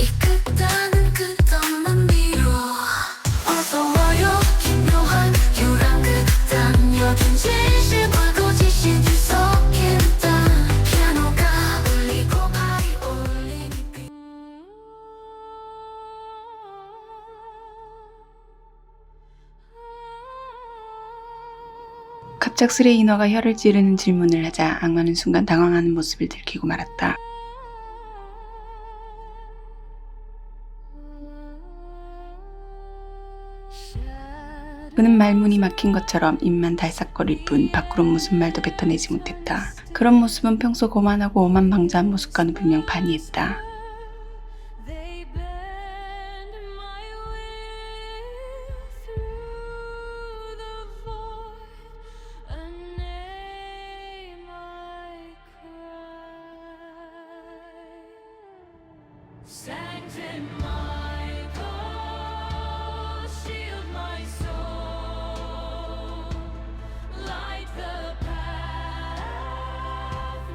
이 끝단은 끝없는 미로 어서와요 기묘한 유랑 극단 여긴 진실과 거짓이 뒤섞인 땅 피아노가 울리고 바이올린이 갑작스레 인어가 혀를 찌르는 질문을 하자 악마는 순간 당황하는 모습을 들키고 말았다. 그는 말문이 막힌 것처럼 입만 달싹거릴 뿐 밖으로 무슨 말도 뱉어내지 못했다. 그런 모습은 평소 거만하고 오만방자한 모습과는 분명 반이했다. Sanctum Michael, shield my soul, light the path,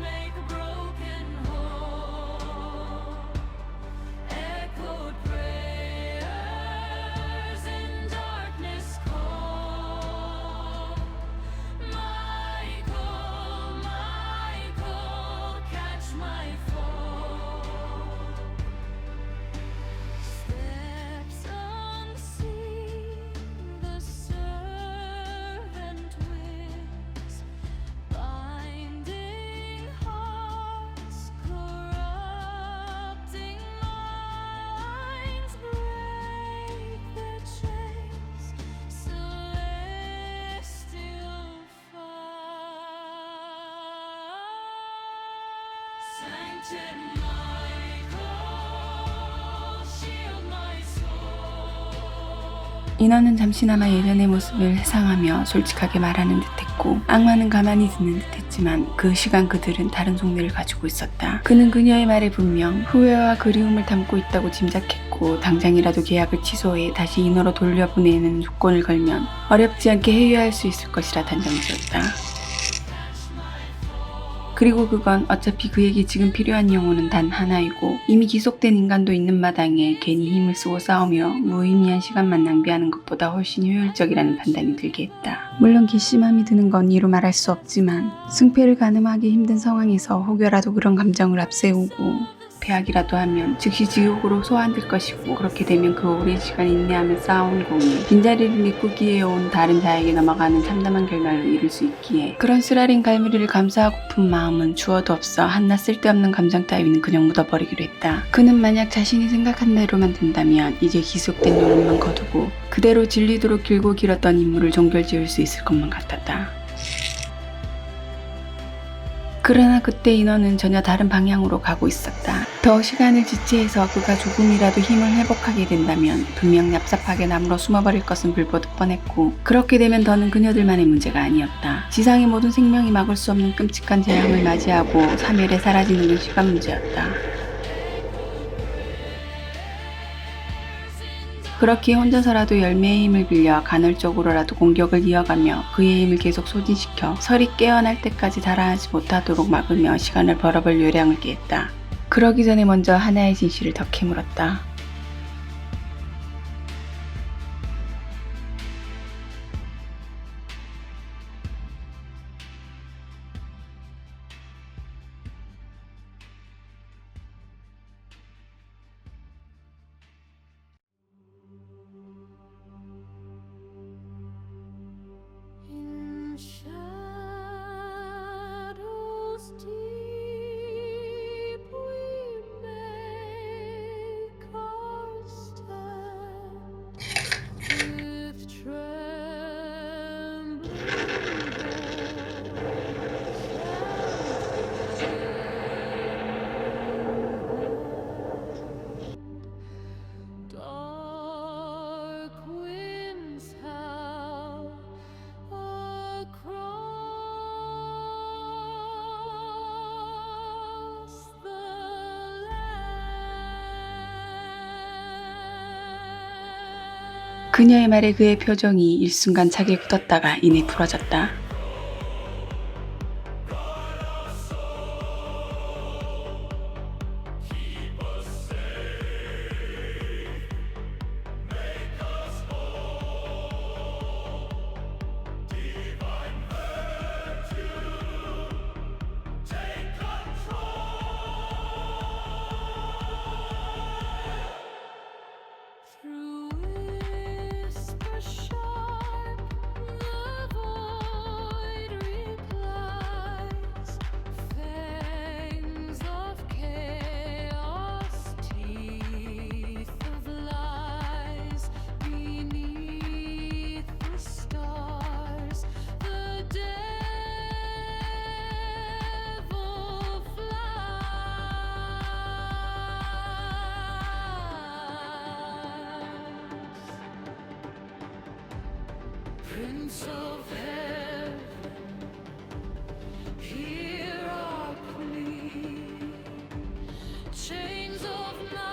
make a broken whole, echoed prayers in darkness call, Michael, Michael, catch my fall. Steps unseen, the servant wins, binding hearts, corrupting minds, break their chains, celestial fire. Sanctum Michael, shield my soul. 인어는 잠시나마 예전의 모습을 회상하며 솔직하게 말하는 듯했고 악마는 가만히 듣는 듯했지만 그 시간 그들은 다른 속내를 가지고 있었다. 그는 그녀의 말에 분명 후회와 그리움을 담고 있다고 짐작했고 당장이라도 계약을 취소해 다시 인어로 돌려보내는 조건을 걸면 어렵지 않게 해외할 수 있을 것이라 단정지었다. 그리고 그건 어차피 그에게 지금 필요한 영혼은 단 하나이고 이미 기속된 인간도 있는 마당에 괜히 힘을 쓰고 싸우며 무의미한 시간만 낭비하는 것보다 훨씬 효율적이라는 판단이 들게 했다. 물론 괘씸함이 드는 건 이루 말할 수 없지만 승패를 가늠하기 힘든 상황에서 혹여라도 그런 감정을 앞세우고 패하기라도 하면 즉시 지옥으로 소환될 것이고 그렇게 되면 그 오랜 시간 인내하며 쌓아온 공이 빈자리를 메꾸기에 온 다른 자에게 넘어가는 참담한 결말로 이룰 수 있기에 그런 쓰라린 갈무리를 감수하고픈 마음은 주어도 없어 한낱 쓸데없는 감정 따위는 그냥 묻어버리기로 했다. 그는 만약 자신이 생각한 대로만 된다면 이제 기속된 노릇만 거두고 그대로 질리도록 길고 길었던 임무를 종결지을 수 있을 것만 같았다. 그러나 그때 인어는 전혀 다른 방향으로 가고 있었다. 더 시간을 지체해서 그가 조금이라도 힘을 회복하게 된다면 분명 얍삽하게 나무로 숨어버릴 것은 불보듯 뻔했고 그렇게 되면 더는 그녀들만의 문제가 아니었다. 지상의 모든 생명이 막을 수 없는 끔찍한 재앙을 맞이하고 3일에 사라지는 건 시간 문제였다. 그렇게 혼자서라도 열매의 힘을 빌려 간헐적으로라도 공격을 이어가며 그의 힘을 계속 소진시켜 설이 깨어날 때까지 달아나지 못하도록 막으며 시간을 벌어볼 요량을 꾀했다. 그러기 전에 먼저 하나의 진실을 더 캐물었다. In shadows deep we make our stand with trembling voice. Dark winds howl across the land. 그녀의 말에 그의 표정이 일순간 차게 굳었다가 이내 풀어졌다. Prince of Heaven, hear our plea. Chains of night.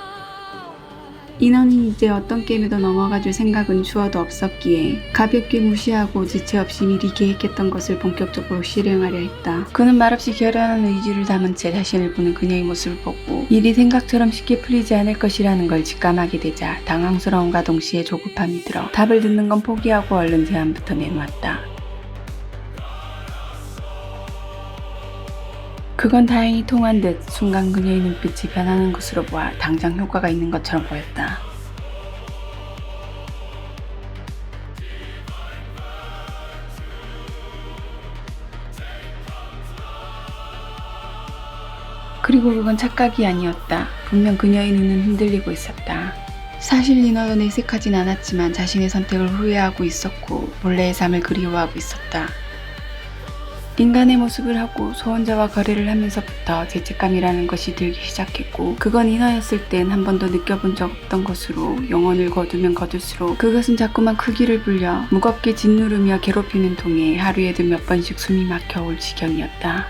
인어는 이제 어떤 게임에도 넘어가줄 생각은 주어도 없었기에 가볍게 무시하고 지체 없이 미리 계획했던 것을 본격적으로 실행하려 했다. 그는 말없이 결연한 의지를 담은 채 자신을 보는 그녀의 모습을 보고 일이 생각처럼 쉽게 풀리지 않을 것이라는 걸 직감하게 되자 당황스러움과 동시에 조급함이 들어 답을 듣는 건 포기하고 얼른 제안부터 내놓았다. 그건 다행히 통한 듯 순간 그녀의 눈빛이 변하는 것으로 보아 당장 효과가 있는 것처럼 보였다. 그리고 그건 착각이 아니었다. 분명 그녀의 눈은 흔들리고 있었다. 사실 인어도 내색하진 않았지만 자신의 선택을 후회하고 있었고 본래의 삶을 그리워하고 있었다. 인간의 모습을 하고 소원자와 거래를 하면서부터 죄책감이라는 것이 들기 시작했고 그건 인어였을 땐 한 번도 느껴본 적 없던 것으로 영혼을 거두면 거둘수록 그것은 자꾸만 크기를 불려 무겁게 짓누르며 괴롭히는 통에 하루에도 몇 번씩 숨이 막혀올 지경이었다.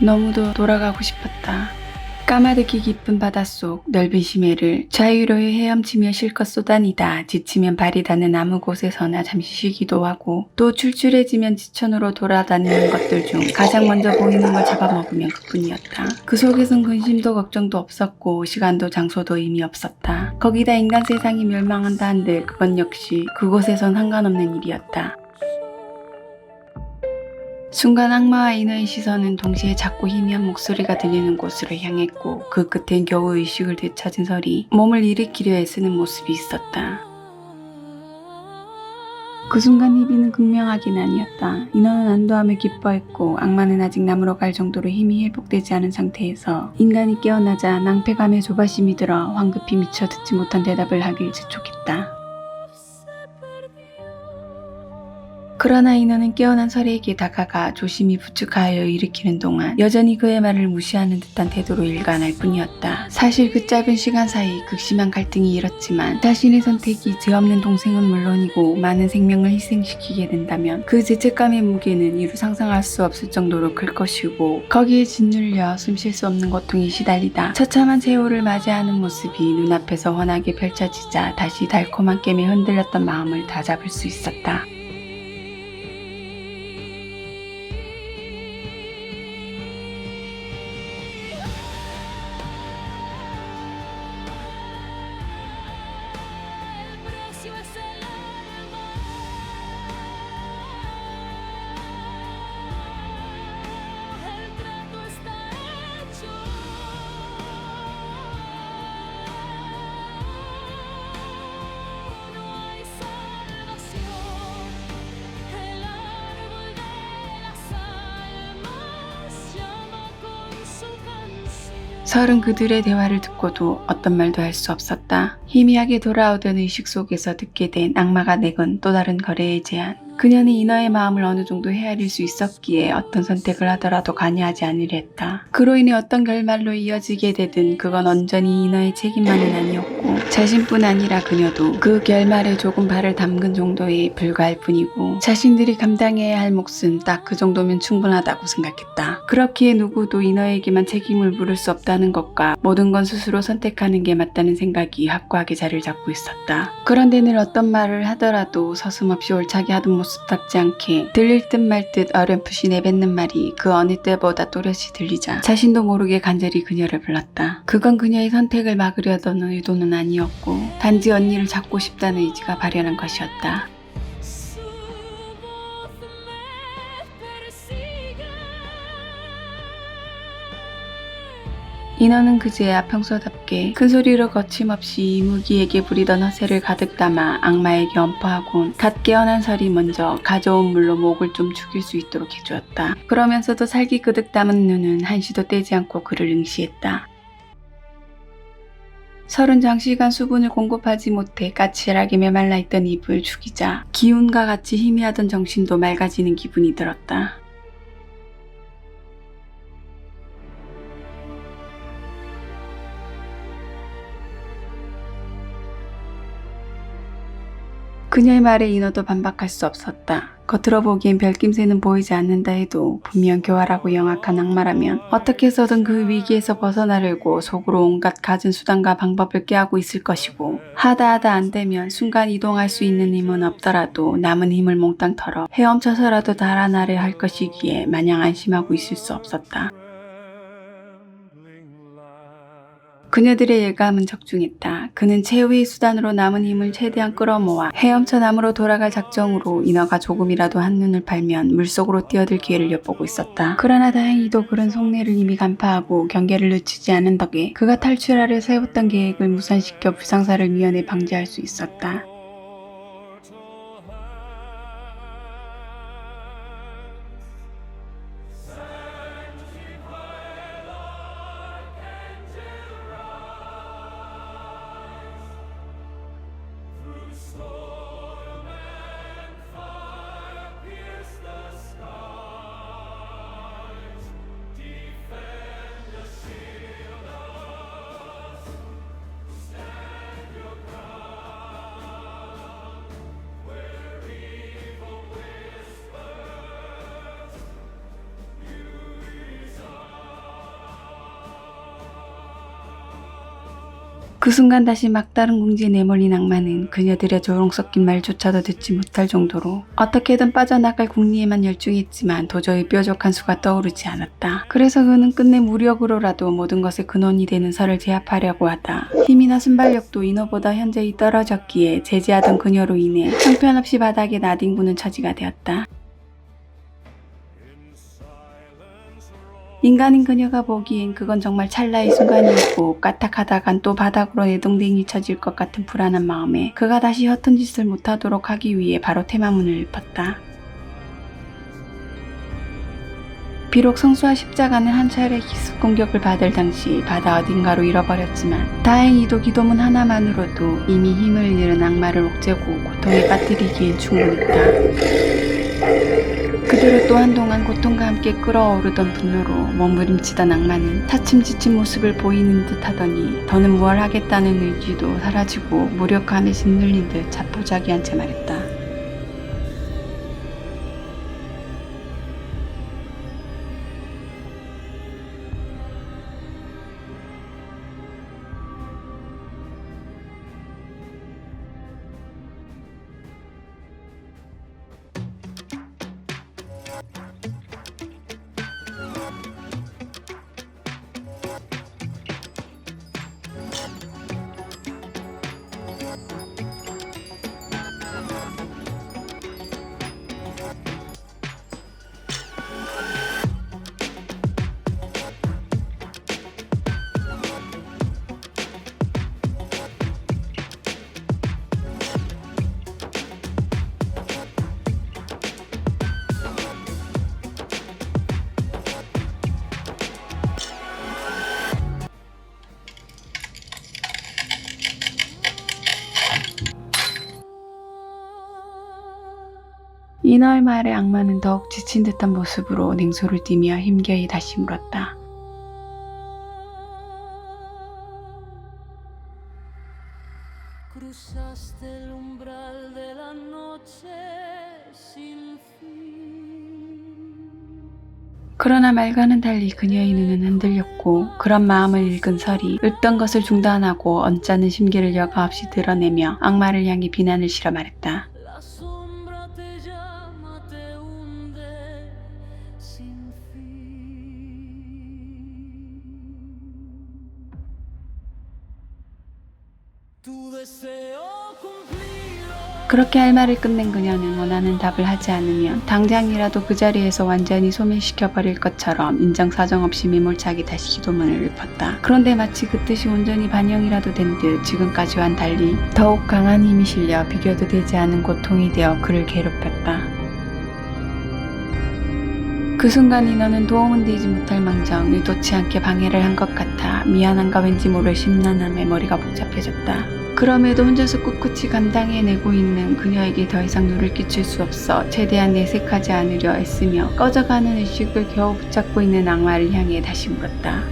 너무도 돌아가고 싶었다. 까마득히 깊은 바닷속 넓은 심해를 자유로이 헤엄치며 실컷 쏟아니다 지치면 발이 닿는 아무 곳에서나 잠시 쉬기도 하고 또 출출해지면 지천으로 돌아다니는 것들 중 가장 먼저 보이는 걸 잡아먹으면 그뿐이었다. 그 속에선 근심도 걱정도 없었고 시간도 장소도 의미 없었다. 거기다 인간 세상이 멸망한다 한들 그건 역시 그곳에선 상관없는 일이었다. 순간 악마와 인어의 시선은 동시에 작고 희미한 목소리가 들리는 곳으로 향했고 그 끝엔 겨우 의식을 되찾은 설이 몸을 일으키려 애쓰는 모습이 있었다. 그 순간 희비는 극명하긴 아니었다. 인어는 안도하며 기뻐했고 악마는 아직 나무로 갈 정도로 힘이 회복되지 않은 상태에서 인간이 깨어나자 낭패감에 조바심이 들어 황급히 미처 듣지 못한 대답을 하길 재촉했다. 그러나 인어는 깨어난 설에게 다가가 조심히 부축하여 일으키는 동안 여전히 그의 말을 무시하는 듯한 태도로 일관할 뿐이었다. 사실 그 짧은 시간 사이 극심한 갈등이 일었지만 자신의 선택이 죄 없는 동생은 물론이고 많은 생명을 희생시키게 된다면 그 죄책감의 무게는 이루 상상할 수 없을 정도로 클 것이고 거기에 짓눌려 숨 쉴 수 없는 고통이 시달리다 처참한 세월을 맞이하는 모습이 눈앞에서 환하게 펼쳐지자 다시 달콤한 깨에 흔들렸던 마음을 다잡을 수 있었다. Precio es el alma. El trato está hecho. No hay salvación. El árbol de las almas llama con su canción. 설은 그들의 대화를 듣고도 어떤 말도 할 수 없었다. 희미하게 돌아오던 의식 속에서 듣게 된 악마가 내건 또 다른 거래의 제안. 그녀는 인어의 마음을 어느 정도 헤아릴 수 있었기에 어떤 선택을 하더라도 관여하지 않으려 했다. 그로 인해 어떤 결말로 이어지게 되든 그건 온전히 인어의 책임만은 아니었고 자신뿐 아니라 그녀도 그 결말에 조금 발을 담근 정도에 불과할 뿐이고 자신들이 감당해야 할 몫은 딱 그 정도면 충분하다고 생각했다. 그렇기에 누구도 인어에게만 책임을 물을 수 없다는 것과 모든 건 스스로 선택하는 게 맞다는 생각이 확고하게 자리를 잡고 있었다. 그런데 늘 어떤 말을 하더라도 서슴없이 옳차게 하던 모습답지 않게 들릴 듯 말 듯 어렴풋이 내뱉는 말이 그 어느 때보다 또렷이 들리자 자신도 모르게 간절히 그녀를 불렀다. 그건 그녀의 선택을 막으려던 의도는 아니었고 단지 언니를 잡고 싶다는 의지가 발현한 것이었다. Su voz me persigue. 인어는 그제야 평소답게 큰 소리로 거침없이 이무기에게 부리던 허세를 가득 담아 악마에게 엄포하곤 갓 깨어난 설이 먼저 가져온 물로 목을 좀 죽일 수 있도록 해주었다. 그러면서도 살기 그득 담은 눈은 한시도 떼지 않고 그를 응시했다. 설은 장시간 수분을 공급하지 못해 까칠하게 메말라 있던 입을 죽이자 기운과 같이 희미하던 정신도 맑아지는 기분이 들었다. 그녀의 말에 인어도 반박할 수 없었다. 겉으로 보기엔 별낌새는 보이지 않는다 해도 분명 교활하고 영악한 악마라면 어떻게 해서든 그 위기에서 벗어나려고 속으로 온갖 갖은 수단과 방법을 꾀하고 있을 것이고 하다 안 되면 순간 이동할 수 있는 힘은 없더라도 남은 힘을 몽땅 털어 헤엄쳐서라도 달아나려 할 것이기에 마냥 안심하고 있을 수 없었다. 그녀들의 예감은 적중했다. 그는 최후의 수단으로 남은 힘을 최대한 끌어모아 헤엄쳐 남으로 돌아갈 작정으로 인어가 조금이라도 한눈을 팔면 물속으로 뛰어들 기회를 엿보고 있었다. 그러나 다행히도 그런 속내를 이미 간파하고 경계를 늦추지 않은 덕에 그가 탈출하려 세웠던 계획을 무산시켜 불상사를 미연에 방지할 수 있었다. 그 순간 다시 막다른 궁지에 내몰린 악마는 그녀들의 조롱 섞인 말조차도 듣지 못할 정도로 어떻게든 빠져나갈 궁리에만 열중했지만 도저히 뾰족한 수가 떠오르지 않았다. 그래서 그는 끝내 무력으로라도 모든 것의 근원이 되는 설을 제압하려고 하다 힘이나 순발력도 인어보다 현저히 떨어졌기에 제지하던 그녀로 인해 형편없이 바닥에 나뒹구는 처지가 되었다. 인간인 그녀가 보기엔 그건 정말 찰나의 순간이었고 까딱하다간 또 바닥으로 내동댕이 쳐질 것 같은 불안한 마음에 그가 다시 허튼 짓을 못하도록 하기 위해 바로 테마문을 읊었다. 비록 성수와 십자가는 한 차례 기습 공격을 받을 당시 바다 어딘가로 잃어버렸지만 다행히도 기도문 하나만으로도 이미 힘을 잃은 악마를 옥죄고 고통에 빠뜨리기엔 충분했다. 그대로 또 한동안 고통과 함께 끓어오르던 분노로 몸부림치던 악마는 차츰 지친 모습을 보이는 듯 하더니 더는 무얼 하겠다는 의지도 사라지고 무력감에 짓눌린 듯 자포자기한 채 말했다. 인어의 말에 악마는 더욱 지친 듯한 모습으로 냉소를 띠며 힘겨이 다시 물었다. Cruzaste el umbral de la noche sin fin. 그러나 말과는 달리 그녀의 눈은 흔들렸고 그런 마음을 읽은 설이 읊던 것을 중단하고 언짢은 심기를 여과없이 드러내며 악마를 향해 비난을 실어 말했다. La sombra te llama, te hunde sin fin. Tu deseo cumplido. 그렇게 할 말을 끝낸 그녀는 원하는 답을 하지 않으면 당장이라도 그 자리에서 완전히 소멸시켜버릴 것처럼 인정사정 없이 매몰차게 다시 기도문을 읊었다. 그런데 마치 그 뜻이 온전히 반영이라도 된 듯 지금까지와는 달리 더욱 강한 힘이 실려 비교도 되지 않은 고통이 되어 그를 괴롭혔다. 그 순간 인어는 도움은 되지 못할 망정 의도치 않게 방해를 한 것 같아 미안함과 왠지 모를 심란함에 머리가 복잡해졌다. 그럼에도 혼자서 꿋꿋이 감당해내고 있는 그녀에게 더 이상 누를 끼칠 수 없어 최대한 내색하지 않으려 애쓰며 꺼져가는 의식을 겨우 붙잡고 있는 악마를 향해 다시 물었다.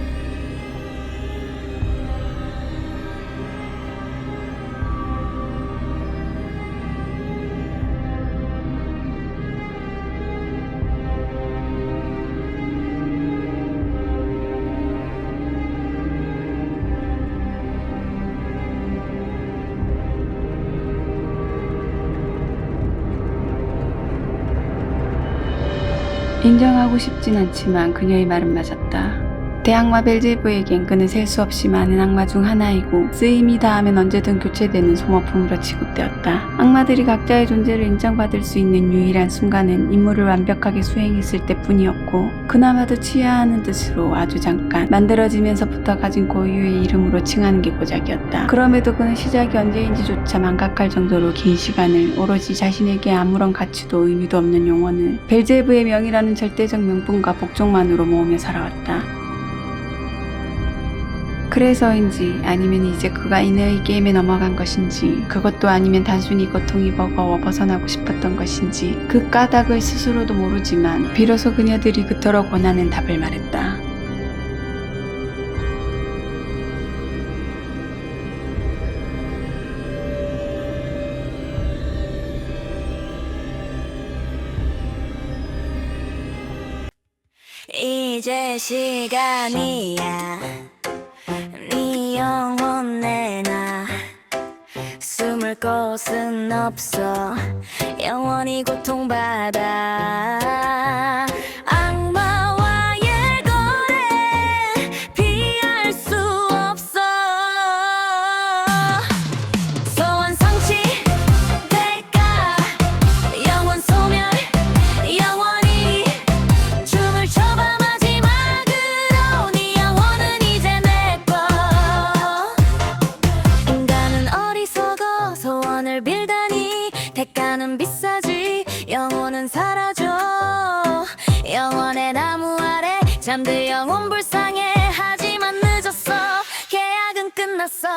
인정하고 싶진 않지만 그녀의 말은 맞았다. 대악마 벨제부에겐 그는 셀 수 없이 많은 악마 중 하나이고 쓰임이 닿으면 언제든 교체되는 소모품으로 취급되었다. 악마들이 각자의 존재를 인정받을 수 있는 유일한 순간은 임무를 완벽하게 수행했을 때뿐이었고 그나마도 치하하는 뜻으로 아주 잠깐 만들어지면서부터 가진 고유의 이름으로 칭하는 게 고작이었다. 그럼에도 그는 시작이 언제인지조차 망각할 정도로 긴 시간을 오로지 자신에게 아무런 가치도 의미도 없는 용언을 벨제부의 명이라는 절대적 명분과 복종만으로 모으며 살아왔다. 그래서인지 아니면 이제 그가 인의 게임에 넘어간 것인지 그것도 아니면 단순히 고통이 버거워 벗어나고 싶었던 것인지 그 까닭을 스스로도 모르지만 비로소 그녀들이 그토록 원하는 답을 말했다. 이제 시간이야 네 영혼 내놔 숨을 곳은 없어 영원히 고통받아 악마와의 거래 피할 수 없어 소원 성취 대가 영원 소멸 영원히 춤을 춰봐 마지막으로 네 영혼은 이제 내꺼 인간은 어리석어 소원을 빌다니 대가는 비싸지 영혼은 사라져 영원의 나무 아래 잠들 영혼 불쌍해 하지만 늦었어 계약은 끝났어